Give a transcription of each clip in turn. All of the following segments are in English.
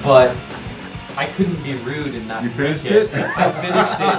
But I couldn't be rude and not drink it. I finished it,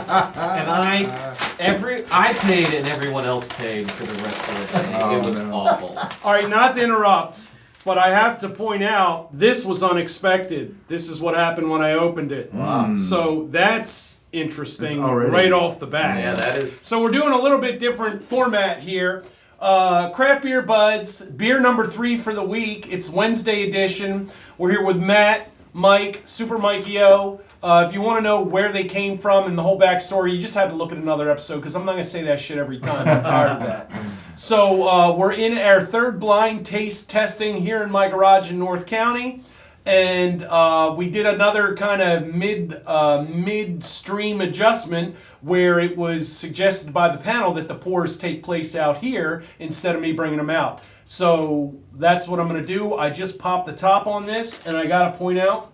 and I paid and everyone else paid for the rest of it. It was awful. All right, not to interrupt, but I have to point out this was unexpected. This is what happened when I opened it. Wow. So that's interesting right off the bat. Yeah, that is. So we're doing a little bit different format here. Craft Beer Budz, beer number 3 for the week. It's Wednesday edition. We're here with Matt, Mike, Super Mikey O. If you want to know where they came from and the whole backstory, you just had to look at another episode because I'm not going to say that shit every time. I'm tired of that. So we're in our third blind taste testing here in my garage in North County. And we did another kind of mid-stream adjustment where it was suggested by the panel that the pours take place out here instead of me bringing them out. So that's what I'm going to do. I just popped the top on this, and I got to point out,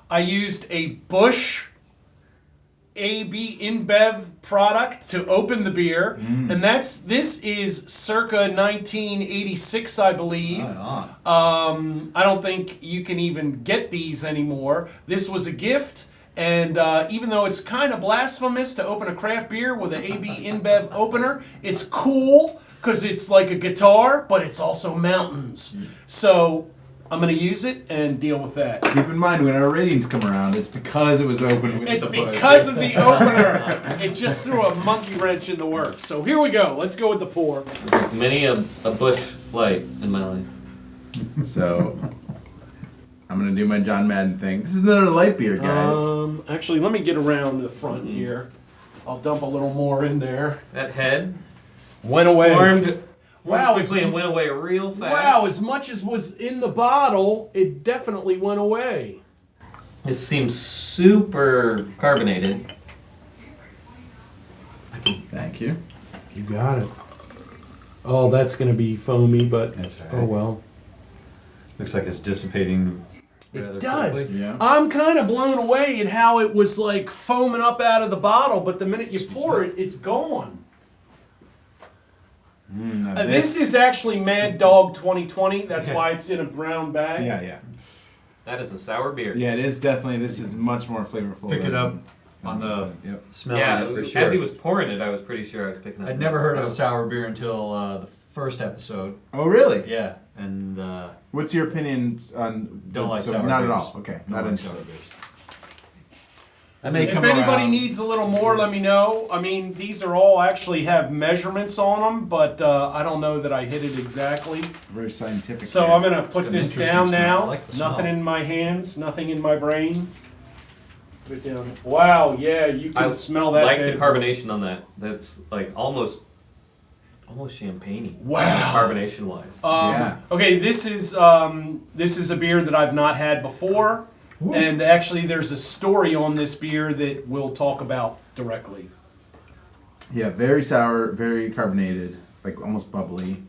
I used a Busch AB InBev product to open the beer, and this is circa 1986, I believe. I don't think you can even get these anymore. This was a gift, and even though it's kind of blasphemous to open a craft beer with an AB InBev opener, it's cool because it's like a guitar, but it's also mountains. So I'm going to use it and deal with that. Keep in mind, when our ratings come around, it's because it was open with It's the Busch. because of the opener. It just threw a monkey wrench in the works. So here we go. Let's go with the pour. Many a Busch Light in my life. So, I'm going to do my John Madden thing. This is another light beer, guys. Actually, let me get around the front here. I'll dump a little more in there. That head went away. Formed quickly and went away real fast. Wow, as much as was in the bottle, it definitely went away. This seems super carbonated. Thank you. You got it. Oh, that's going to be foamy, but that's right. Oh well. Looks like it's dissipating. It does. Quickly. Yeah. I'm kind of blown away at how it was like foaming up out of the bottle, but the minute you pour it, it's gone. This is actually Mad Dog 2020. That's why it's in a brown bag. Yeah. That is a sour beer. Yeah, it is definitely. This is much more flavorful. Pick it up on the smell. Yeah, for sure. as he was pouring it, I was pretty sure I was picking up. I'd never heard of a sour beer until the first episode. Oh, really? Yeah, and what's your opinion on? Don't like sour Not beers. at all. Okay, not like in sour beers. If anybody needs a little more, let me know. I mean, these are all actually have measurements on them, but I don't know that I hit it exactly. Very scientific. So here. I'm going to put this down smell. now. I like the smell. Nothing in my hands, nothing in my brain. Put it down. Wow, yeah, you can smell that. I like bad. the carbonation on that. That's like almost champagne-y. Wow. Carbonation-wise. Yeah. Okay, this is a beer that I've not had before. Ooh. And actually, there's a story on this beer that we'll talk about directly. Yeah, very sour, very carbonated, like almost bubbly.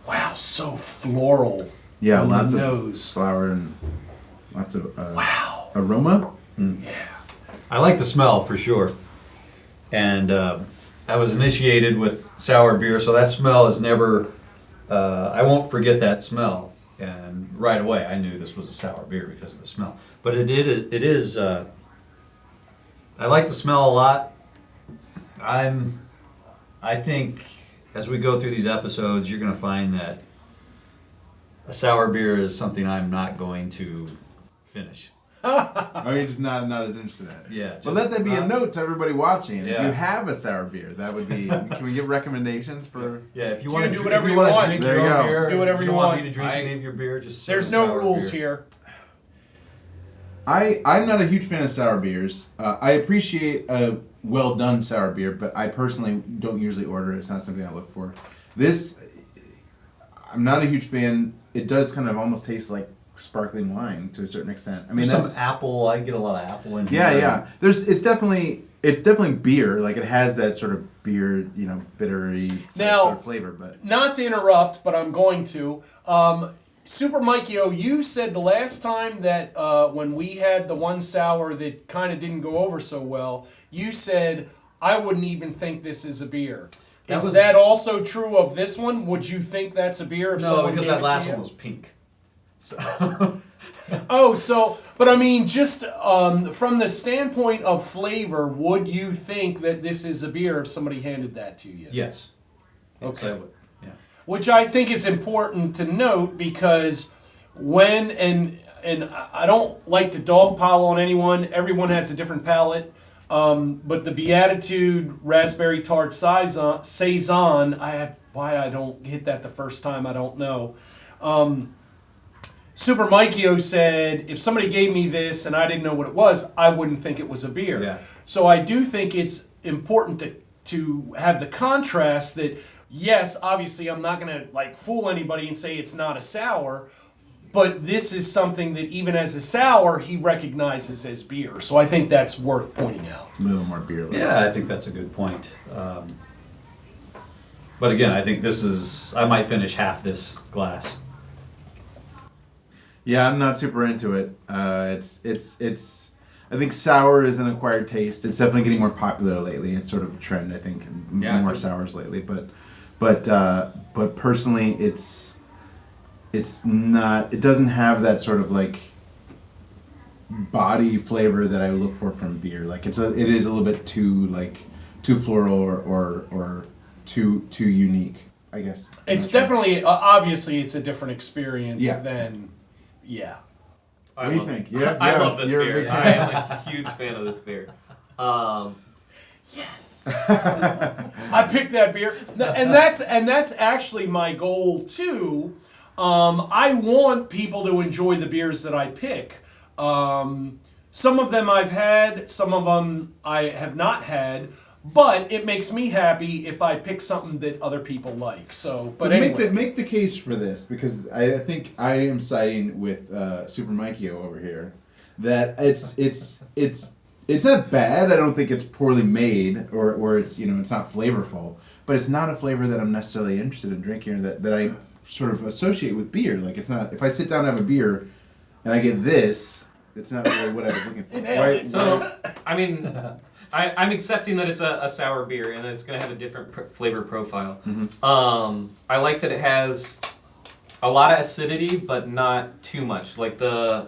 Wow, so floral. Yeah, on lots the of nose. flower and lots of Wow. aroma. Yeah. I like the smell for sure, and I was initiated with sour beer, so that smell is never. I won't forget that smell. And right away, I knew this was a sour beer because of the smell. But it is. I like the smell a lot. I think as we go through these episodes, you're going to find that a sour beer is something I'm not going to finish. Oh, you're just not as interested in it. Yeah. Well, let that be a note to everybody watching. If Yeah. you have a sour beer, that would be. Can we give recommendations for? Yeah, if you You want can to do do whatever whatever you want. drink There your you own go. beer, Do whatever if you don't want want. me to drink any of your beer. Just There's serve no sour rules beer. here. I'm not a huge fan of sour beers. I appreciate a well done sour beer, but I personally don't usually order it. It's not something I look for. This, I'm not a huge fan. It does kind of almost taste like sparkling wine to a certain extent. I mean, There's some apple. I get a lot of apple in here. Yeah. It's definitely beer. Like it has that sort of beer, bittery sort of flavor. But Not to interrupt, but I'm going to. Super Mikey O, you said the last time that when we had the one sour that kind of didn't go over so well, you said, I wouldn't even think this is a beer. That Is was- that also true of this one? Would you think that's a beer if No, someone because gave that it last to you? one was pink. So But I mean, just from the standpoint of flavor, would you think that this is a beer if somebody handed that to you? yes. Yes, Okay. I would. Yeah. Which I think is important to note because when and I don't like to dogpile on anyone. Everyone has a different palate. But the Beatitude Raspberry Tart Saison, why I don't hit that the first time, I don't know. Super Mikio said, if somebody gave me this and I didn't know what it was, I wouldn't think it was a beer. Yeah. So I do think it's important to have the contrast that, yes, obviously I'm not going to like fool anybody and say it's not a sour, but this is something that even as a sour, he recognizes as beer. So I think that's worth pointing out. A little more beer. Yeah, I think that's a good point. But again, I think I might finish half this glass. Yeah, I'm not super into it. It's. I think sour is an acquired taste. It's definitely getting more popular lately. It's sort of a trend, I think, Yeah, I more think- sours lately. But personally, it's not. It doesn't have that sort of like body flavor that I look for from beer. Like it is a little bit too floral or too unique, I guess. I'm It's not sure. definitely, obviously, it's a different experience Yeah. than, yeah. What do you think? Yeah, I yeah, love this you're a beer. big I fan. am a huge fan of this beer. Yes. I picked that beer, and that's actually my goal too. I want people to enjoy the beers that I pick. Some of them I've had, some of them I have not had, but it makes me happy if I pick something that other people like. So, but anyway. make the case for this, because I think I am siding with Super Mikio over here. That it's not bad. I don't think it's poorly made or it's it's not flavorful, but it's not a flavor that I'm necessarily interested in drinking or that I sort of associate with beer. Like it's not, if I sit down and have a beer and I get this, it's not really what I was looking for. So, I mean, I'm accepting that it's a sour beer and it's going to have a different flavor profile. Mm-hmm. I like that it has a lot of acidity, but not too much. Like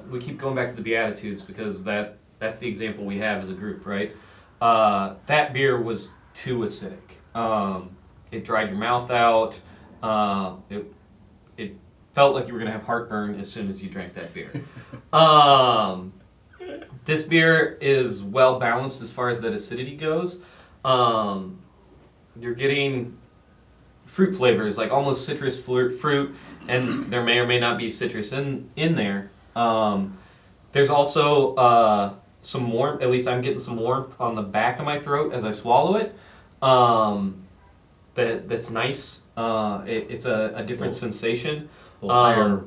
we keep going back to the Beatitudes because that's the example we have as a group, right? That beer was too acidic. It dried your mouth out. It felt like you were going to have heartburn as soon as you drank that beer. This beer is well balanced as far as that acidity goes. You're getting fruit flavors, like almost citrus fruit, and there may or may not be citrus in there. There's also some warmth, at least I'm getting some warmth on the back of my throat as I swallow it. That's nice. It's a different sensation. A little higher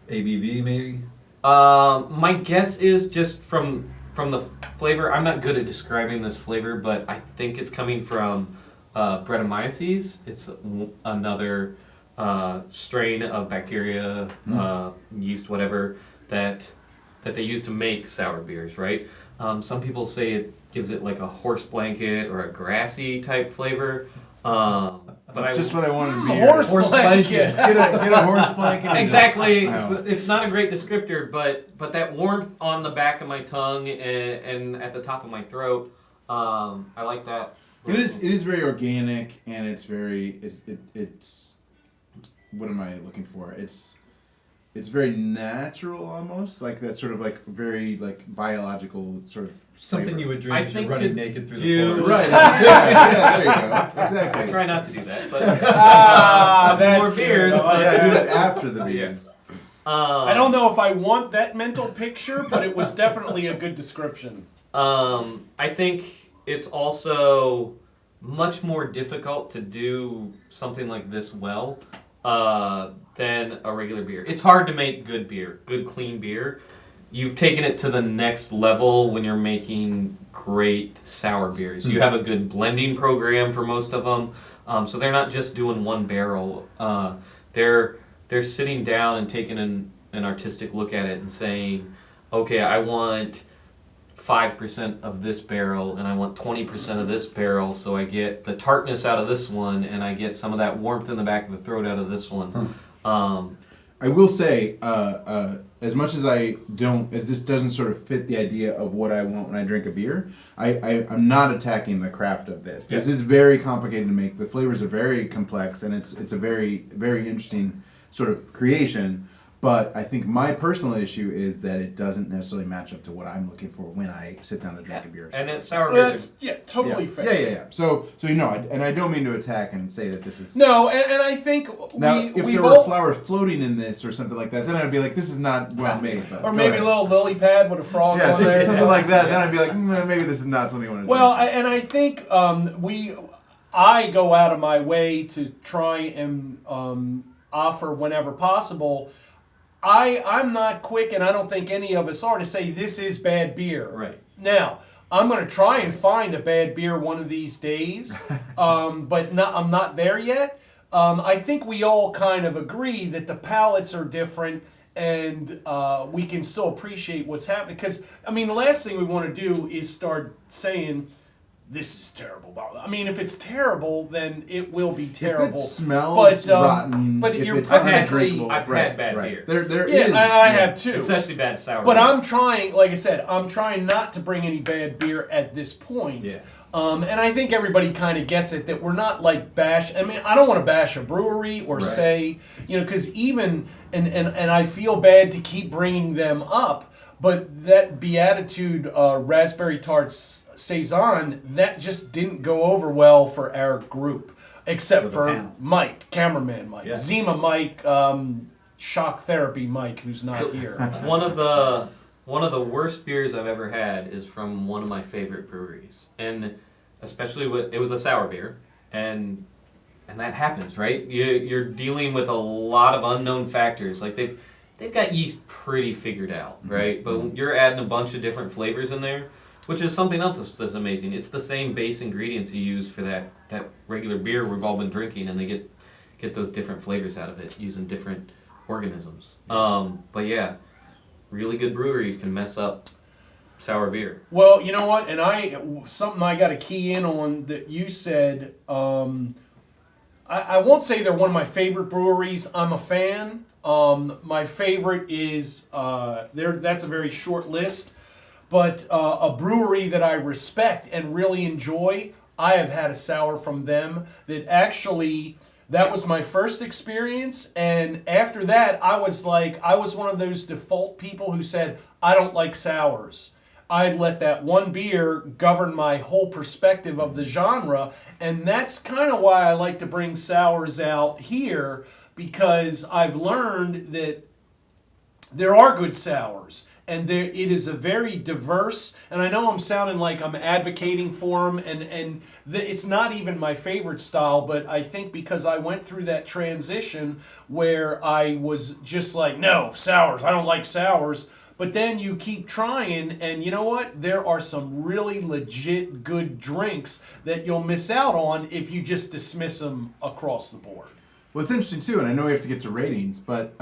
ABV, maybe. My guess is just from the flavor. I'm not good at describing this flavor, but I think it's coming from Brettanomyces. It's another strain of bacteria, yeast, whatever that they use to make sour beers, right? Some people say it gives it like a horse blanket or a grassy type flavor. That's just what I wanted to be. Horse Horse blanket. Just get a horse blanket. and Exactly. just- It's not a great descriptor, but that warmth on the back of my tongue and at the top of my throat, I like that. It is very organic, and it's very it's what am I looking for? It's very natural, almost like that sort of like very like biological sort of Something flavor. you would drink I as you're think running to naked through do- the forest. Right. Yeah, there you go. Exactly. I try not to do that, but That's more good. beers. I like Yeah, I do that. that after the beers. I don't know if I want that mental picture, but it was definitely a good description. I think it's also much more difficult to do something like this well than a regular beer. It's hard to make good beer, good clean beer. You've taken it to the next level when you're making great sour beers. You have a good blending program for most of them, so they're not just doing one barrel. They're sitting down and taking an artistic look at it and saying, okay, I want 5% of this barrel and I want 20% of this barrel, so I get the tartness out of this one and I get some of that warmth in the back of the throat out of this one. I will say, as much as this doesn't sort of fit the idea of what I want when I drink a beer, I'm not attacking the craft of this. This is very complicated to make. The flavors are very complex, and it's a very, very interesting sort of creation. But I think my personal issue is that it doesn't necessarily match up to what I'm looking for when I sit down to drink a beer. And it's sour That's beers. totally fair. Yeah. So and I don't mean to attack and say that this is... No, and I think Now, if there were flowers floating in this or something like that, then I'd be like, this is not well made. But or maybe a little lily pad with a frog on there. Something like that. Then I'd be like, maybe this is not something I want to Well, drink. and I think I go out of my way to try and offer whenever possible. I'm not quick, and I don't think any of us are, to say this is bad beer. Right. Now, I'm going to try and find a bad beer one of these days, but I'm not there yet. I think we all kind of agree that the palates are different, and we can still appreciate what's happening. Because, I mean, the last thing we want to do is start saying, this is terrible. I mean, if it's terrible, then it will be terrible. If it smells rotten, but if you're it's perfectly... undrinkable, I've had bad beer. There Yeah, is, and I have too. Especially bad sour But beer. I'm trying, like I said, I'm trying not to bring any bad beer at this point. Yeah. And I think everybody kind of gets it, that we're not like I mean, I don't want to bash a brewery or say, because even, and I feel bad to keep bringing them up, but that Beatitude Raspberry Tart Saison, that just didn't go over well for our group, except for Mike, cameraman Mike, Zima Mike, shock therapy Mike, who's not here. One of the worst beers I've ever had is from one of my favorite breweries, and especially it was a sour beer, and that happens, right? You're dealing with a lot of unknown factors. Like they've got yeast pretty figured out, right? But you're adding a bunch of different flavors in there, which is something else that's amazing. It's the same base ingredients you use for that regular beer we've all been drinking, and they get those different flavors out of it using different organisms. But yeah, really good breweries can mess up sour beer. Well, you know what? And something I got to key in on that you said. I won't say they're one of my favorite breweries. I'm a fan. My favorite is that's a very short list, but a brewery that I respect and really enjoy. I have had a sour from them that actually. That was my first experience, and after that, I was one of those default people who said, I don't like sours. I'd let that one beer govern my whole perspective of the genre, and that's kind of why I like to bring sours out here, because I've learned that there are good sours. And it is a very diverse, and I know I'm sounding like I'm advocating for them, and it's not even my favorite style, but I think because I went through that transition where I was just like, no, sours, I don't like sours, but then you keep trying, and you know what? There are some really legit good drinks that you'll miss out on if you just dismiss them across the board. Well, it's interesting too, and I know we have to get to ratings, but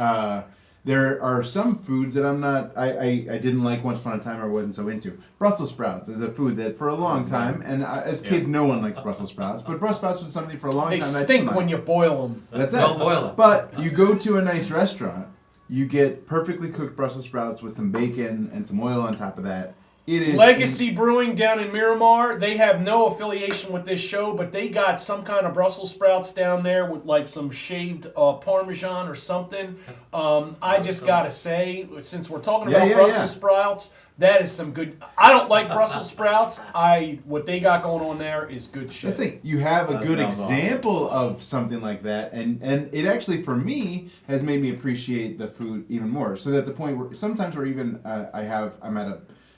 there are some foods that I didn't like once upon a time or wasn't so into. Brussels sprouts is a food that for a long time, and as kids no one likes Brussels sprouts, but Brussels sprouts was something for a long They time. They stink when you boil them. That's it. Don't boil them. But you go to a nice restaurant, you get perfectly cooked Brussels sprouts with some bacon and some oil on top of that. It is Legacy Brewing down in Miramar, they have no affiliation with this show, but they got some kind of Brussels sprouts down there with like some shaved Parmesan or something. I just got to say, since we're talking about Brussels sprouts, that is some good... I don't like Brussels sprouts. What they got going on there is good shit. Let's see, you have a good example of something like that, and it actually, for me, has made me appreciate the food even more. So that the point where sometimes where even I'm at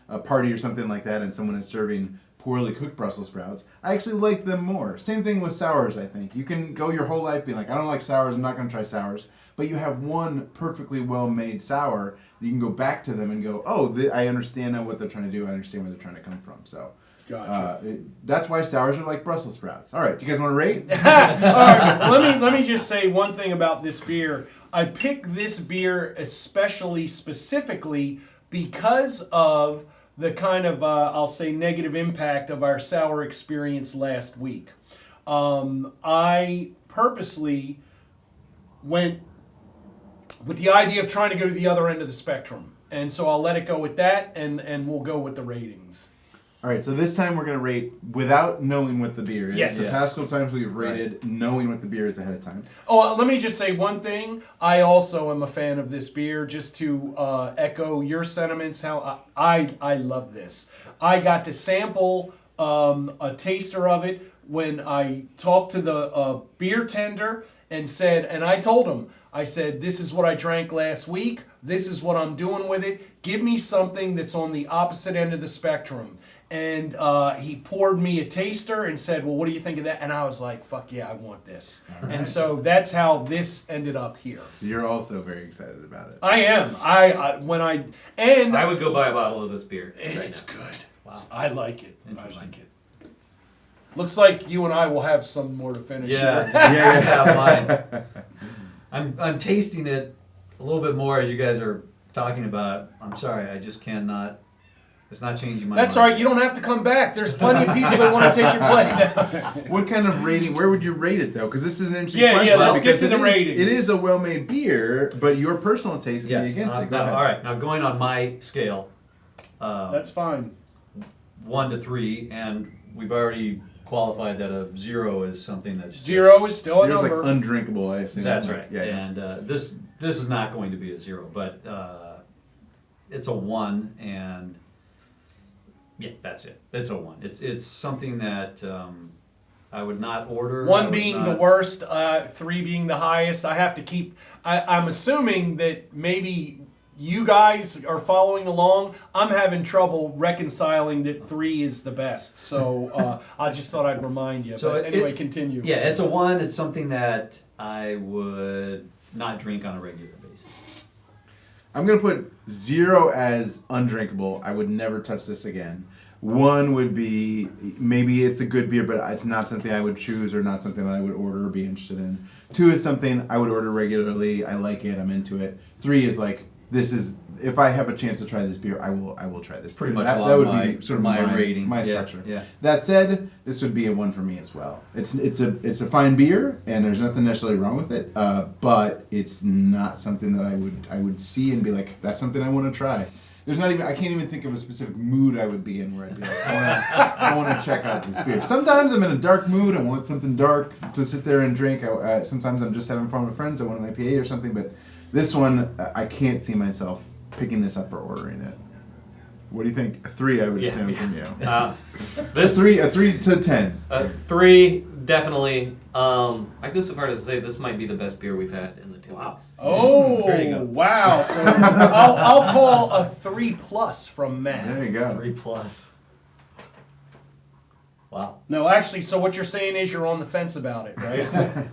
a party or something like that, and someone is serving poorly cooked Brussels sprouts, I actually like them more. Same thing with sours, I think. You can go your whole life being like, I don't like sours, I'm not going to try sours. But you have one perfectly well-made sour, you can go back to them and go, I understand now what they're trying to do, I understand where they're trying to come from. So Gotcha. That's why sours are like Brussels sprouts. All right, do you guys want to rate? All right, let me just say one thing about this beer. I picked this beer specifically because of the kind of, I'll say, negative impact of our sour experience last week. I purposely went with the idea of trying to go to the other end of the spectrum. And so I'll let it go with that, and we'll go with the ratings. All right, so this time we're going to rate without knowing what the beer is. Yes. The past couple times we've rated knowing what the beer is ahead of time. Oh, let me just say one thing. I also am a fan of this beer, just to echo your sentiments, how I love this. I got to sample a taster of it when I talked to the beer tender and I told him, I said, this is what I drank last week. This is what I'm doing with it. Give me something that's on the opposite end of the spectrum. And he poured me a taster and said, well, what do you think of that? And I was like, fuck yeah, I want this. Right. And so that's how this ended up here. So you're also very excited about it. I am. I would go buy a bottle of this beer. It's good. Wow. I like it. I like it. Looks like you and I will have some more to finish. Yeah, here. yeah, mine. I'm tasting it a little bit more as you guys are talking about. I'm sorry, I just cannot. It's not changing my. That's mind. all right. You don't have to come back. There's plenty of people that want to take your place now. What kind of rating? Where would you rate it though? Because this is an interesting Yeah, question. let's get to the ratings. It is a well-made beer, but your personal taste can be against it. Go ahead. All right, now going on my scale. That's fine. 1 to 3, and we've already qualified that a 0 is something that's Zero is still a Zero's number. like undrinkable, I assume. That's Like, right. Yeah. And this is not going to be a 0, but it's a 1, and yeah, that's it. It's a 1. It's something that I would not order. 1 being the worst, 3 being the highest. I have to keep. I'm assuming that maybe you guys are following along. I'm having trouble reconciling that 3 is the best. So I just thought I'd remind you. So but anyway, continue. Yeah, it's a 1. It's something that I would not drink on a regular basis. I'm going to put 0 as undrinkable. I would never touch this again. 1 would be, maybe it's a good beer, but it's not something I would choose or not something that I would order or be interested in. 2 is something I would order regularly. I like it. I'm into it. 3 is like, this is, if I have a chance to try this beer, I will try this. Pretty beer. much that would my, be sort of my my rating. my Yeah, structure. Yeah. That said, this would be a 1 for me as well. It's a fine beer, and there's nothing necessarily wrong with it. But it's not something that I would see and be like, that's something I want to try. There's not even, I can't even think of a specific mood I would be in where I'd be like, I want to check out this beer. Sometimes I'm in a dark mood. I want something dark to sit there and drink. Sometimes I'm just having fun with friends. I want an IPA or something. But this one, I can't see myself picking this up or ordering it. What do you think? A 3, I would assume from you. This a 3 to 10. 3 definitely. I go so far as to say this might be the best beer we've had in the 2 weeks. Oh, There you go. wow. So I'll call a 3+ from Matt. There you go. 3+. Wow. No, actually, so what you're saying is you're on the fence about it, right?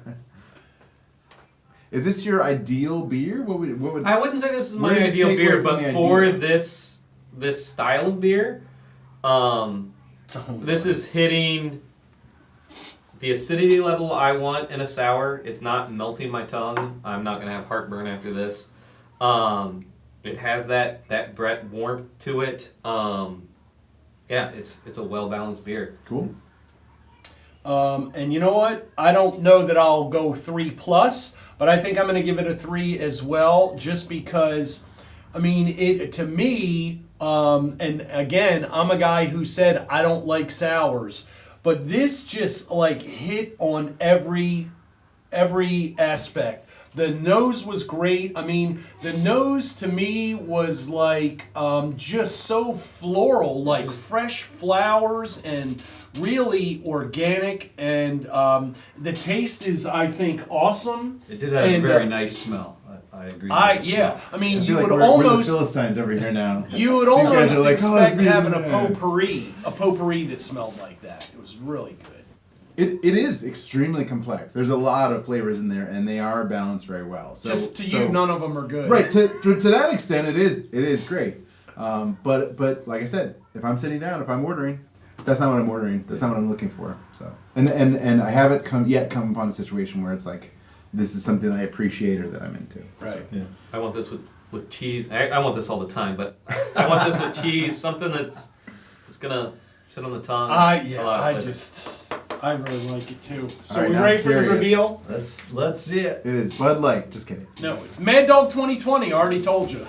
Is this your ideal beer? What would I wouldn't say this is my Where does it ideal take beer, away from but the for idea? this style of beer, this is hitting the acidity level I want in a sour. It's not melting my tongue. I'm not gonna have heartburn after this. It has that Brett warmth to it. Yeah, it's a well balanced beer. Cool. And you know what? I don't know that I'll go 3+, but I think I'm going to give it a 3 as well, just because, I mean, it to me, and again, I'm a guy who said I don't like sours, but this just like hit on every aspect. The nose was great. I mean, the nose to me was like just so floral, like fresh flowers and really organic. And the taste is, I think, awesome. It did have a very nice smell. I agree. With Yeah. smell. I mean, I you feel like would we're the almost Philistines over here now. you would These guys almost are like, expect this beer's having a good. potpourri that smelled like that. It was really good. It is extremely complex. There's a lot of flavors in there, and they are balanced very well. So, Just to you, none of them are good. right to that extent, it is great. But like I said, if I'm sitting down, if I'm ordering, that's not what I'm ordering. That's not what I'm looking for. So and I haven't come upon a situation where it's like this is something I appreciate or that I'm into. Right. So, Yeah. I want this with with cheese. I want this all the time, but I want this with cheese. Something that's gonna sit on the tongue. I really like it too. So All right, we now ready I'm for the curious. reveal? Let's see it. It is Bud Light. Just kidding. No, it's Mad Dog 2020. I already told you.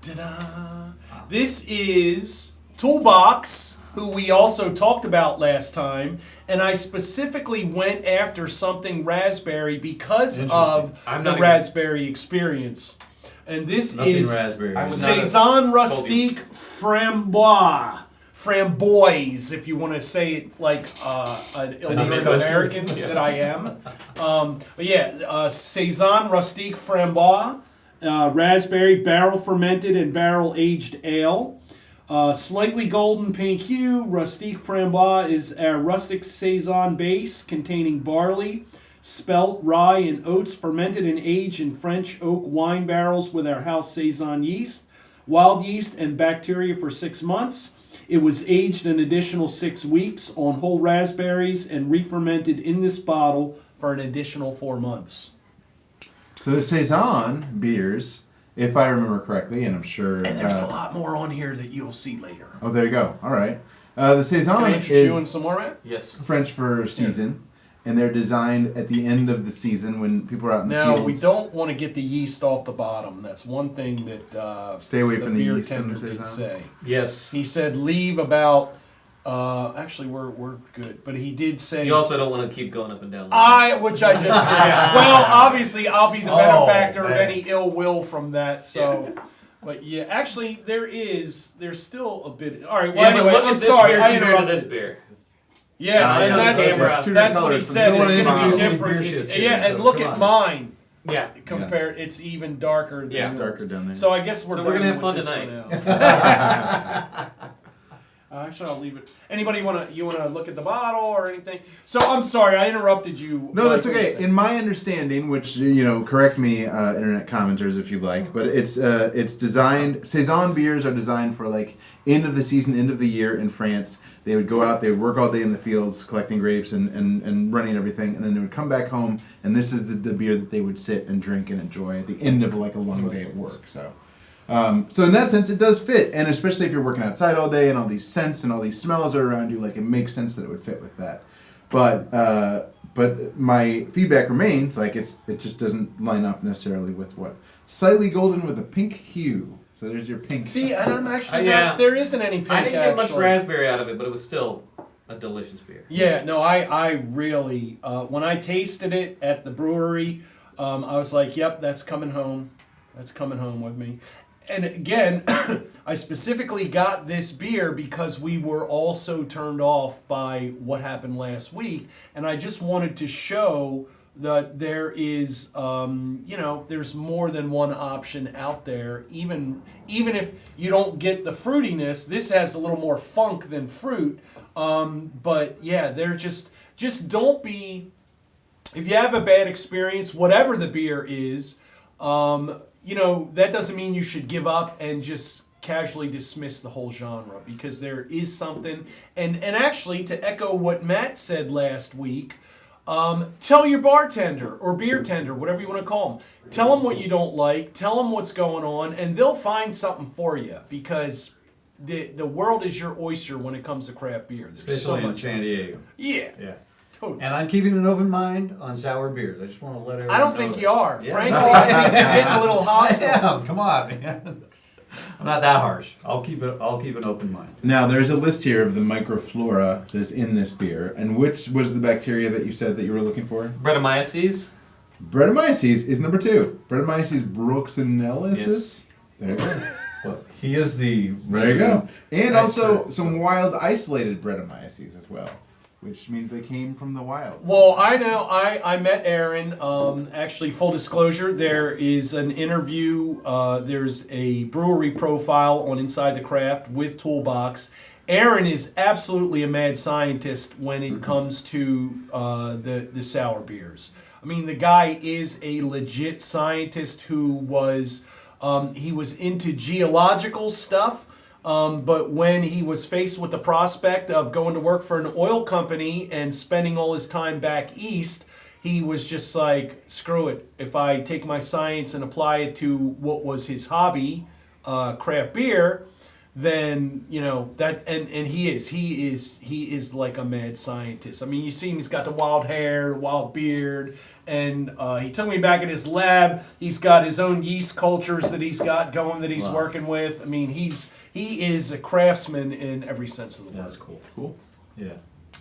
Ta-da! This is Toolbox, who we also talked about last time, and I specifically went after something raspberry because of the raspberry experience. And this Nothing is raspberry. I would not have Saison Rustique Framboise. Framboise, if you want to say it like an illiterate American that I am. Saison Rustique Framboise, raspberry, barrel fermented and barrel aged ale. Slightly golden pink hue. Rustique Framboise is a rustic Saison base containing barley, spelt, rye, and oats fermented and aged in French oak wine barrels with our house Saison yeast, wild yeast, and bacteria for 6 months. It was aged an additional 6 weeks on whole raspberries and re-fermented in this bottle for an additional 4 months. So the Saison beers, if I remember correctly, and I'm sure... And there's a lot more on here that you'll see later. Oh, there you go. All right. The Saison Can I introduce you in is some more, Matt? Yes. French for season, and they're designed at the end of the season when people are out in the Now, fields. we don't want to get the yeast off the bottom. That's one thing that Stay away the from the beer yeast in the tender did Saison. say. Yes. He said leave about... actually, we're good. But he did say... You also don't want to keep going up and down. Which I just did. Well, obviously, I'll be the benefactor of man. any ill will from that. So, but yeah, actually, there's still a bit. All right. Well, Yeah, but anyway, look at I'm this sorry, beer I compared to interrupted. this beer. Yeah, and show the camera. that's Two what he colors. said. Don't It's want going to any be beer different. shits here, Yeah, and so look come at on. mine. Yeah. Compared, it's even darker. Than Yeah. It's darker down there. So I guess we're So we're done gonna have fun with this tonight. one now. Actually, I'll leave it. Anybody wanna look at the bottle or anything? So I'm sorry, I interrupted you. No, that's Mike, what were you okay. saying? In my understanding, which correct me, internet commenters, if you'd like, but it's designed. Saison beers are designed for like end of the season, end of the year in France. They would go out, they would work all day in the fields collecting grapes and running everything, and then they would come back home, and this is the beer that they would sit and drink and enjoy at the end of like a long day at work. So in that sense, it does fit, and especially if you're working outside all day and all these scents and all these smells are around you, like it makes sense that it would fit with that. But my feedback remains like it just doesn't line up necessarily with what slightly golden with a pink hue. So there's your pink. See, and I'm actually Yeah. not, there isn't any pink. I didn't get much actually. raspberry out of it, but it was still a delicious beer. Yeah, no, I really when I tasted it at the brewery, I was like, yep, that's coming home. That's coming home with me. And again, I specifically got this beer because we were all so turned off by what happened last week, and I just wanted to show that there is, there's more than one option out there. Even if you don't get the fruitiness, this has a little more funk than fruit. But yeah, they're just don't be. If you have a bad experience, whatever the beer is. That doesn't mean you should give up and just casually dismiss the whole genre, because there is something. And actually, to echo what Matt said last week, tell your bartender or beer tender, whatever you want to call them. Tell them what you don't like. Tell them what's going on, and they'll find something for you, because the world is your oyster when it comes to craft beer. There's Especially so in much. San Diego. Yeah, Yeah. totally. And I'm keeping an open mind on sour beers. I just want to let everyone I don't know think that. you are. Yeah. Frankly, I think you're getting a little I hostile. am. Come on, man. I'm not that harsh. I'll keep an open mind. Now there's a list here of the microflora that is in this beer, and which was the bacteria that you said that you were looking for? Brettanomyces. Brettanomyces is number 2. Brettanomyces bruxellensis. Yes. There you go. Well, he is the There you go. And also expert, some wild isolated Brettanomyces as well, which means they came from the wilds. Well, I know. I met Aaron. Actually, full disclosure, there is an interview. There's a brewery profile on Inside the Craft with Toolbox. Aaron is absolutely a mad scientist when it comes to the sour beers. I mean, the guy is a legit scientist who was he was into geological stuff. But when he was faced with the prospect of going to work for an oil company and spending all his time back east, he was just like, screw it. If I take my science and apply it to what was his hobby, craft beer, then that and he is like a mad scientist. I mean, you see him, he's got the wild hair, wild beard, and he took me back in his lab. He's got his own yeast cultures that he's got going that he's working with. I mean, he is a craftsman in every sense of the word. That's cool. Cool. Yeah.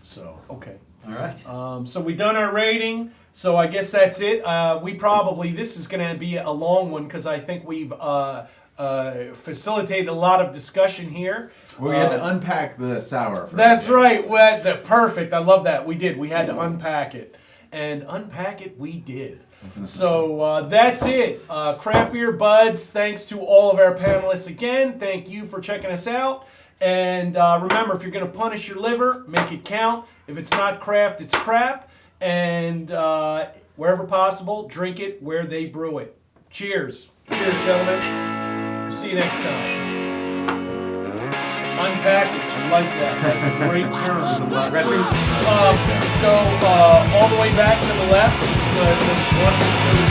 So okay. All right. So we've done our rating. So I guess that's it. This is going to be a long one because I think we've facilitated a lot of discussion here. Well, we had to unpack the sour. That's right. Well, perfect. I love that. We did. We had to unpack it. And unpack it we did. So that's it. Craft Beer Budz, thanks to all of our panelists again. Thank you for checking us out. And remember, if you're going to punish your liver, make it count. If it's not craft, it's crap. And wherever possible, drink it where they brew it. Cheers. Cheers, gentlemen. See you next time. Unpack it. I like that. That's a great term. Go all the way back to the left. It's the 1